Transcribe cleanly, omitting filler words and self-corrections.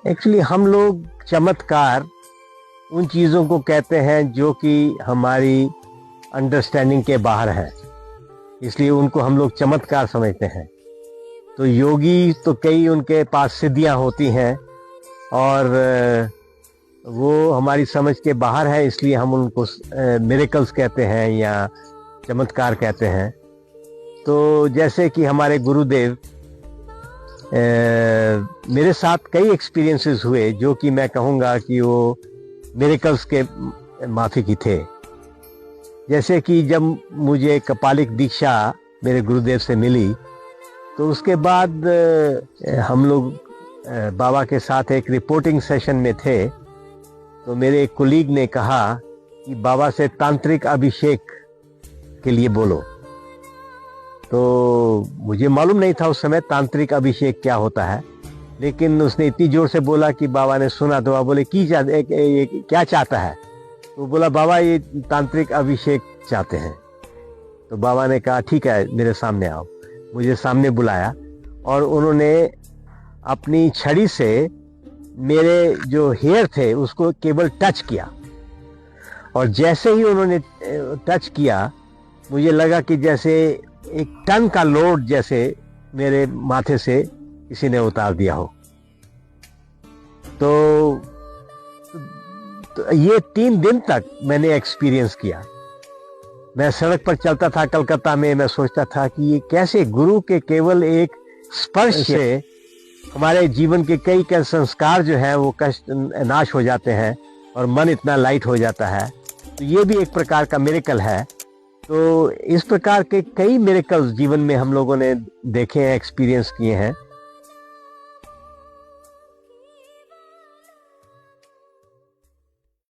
Actually हम लोग चमत्कार उन चीज़ों को कहते हैं जो कि हमारी अंडरस्टैंडिंग के बाहर है, इसलिए उनको हम लोग चमत्कार समझते हैं। तो योगी तो कई उनके पास सिद्धियां होती हैं और वो हमारी समझ के बाहर है, इसलिए हम उनको मिरेकल्स कहते हैं या चमत्कार कहते हैं। तो जैसे कि हमारे गुरुदेव, मेरे साथ कई एक्सपीरियंसेस हुए जो कि मैं कहूँगा कि वो मिरेकल्स के माफिक ही थे। जैसे कि जब मुझे कपालिक दीक्षा मेरे गुरुदेव से मिली, तो उसके बाद हम लोग बाबा के साथ एक रिपोर्टिंग सेशन में थे। तो मेरे एक कोलीग ने कहा कि बाबा से तांत्रिक अभिषेक के लिए बोलो। तो मुझे मालूम नहीं था उस समय तांत्रिक अभिषेक क्या होता है, लेकिन उसने इतनी जोर से बोला कि बाबा ने सुना। तो बाबा बोले क्या चाहता है? तो बोला बाबा ये तांत्रिक अभिषेक चाहते हैं। तो बाबा ने कहा ठीक है, मेरे सामने आओ। मुझे सामने बुलाया और उन्होंने अपनी छड़ी से मेरे जो हेयर थे उसको केवल टच किया, और जैसे ही उन्होंने टच किया मुझे लगा कि जैसे एक टन का लोड जैसे मेरे माथे से किसी ने उतार दिया हो। तो ये 3 दिन तक मैंने एक्सपीरियंस किया। मैं सड़क पर चलता था कलकत्ता में, मैं सोचता था कि ये कैसे गुरु के केवल एक स्पर्श से हमारे जीवन के कई संस्कार जो है वो कष्ट नाश हो जाते हैं और मन इतना लाइट हो जाता है। तो ये भी एक प्रकार का मिरेकल है। तो इस प्रकार के कई मिरेकल्स जीवन में हम लोगों ने देखे हैं, एक्सपीरियंस किए हैं।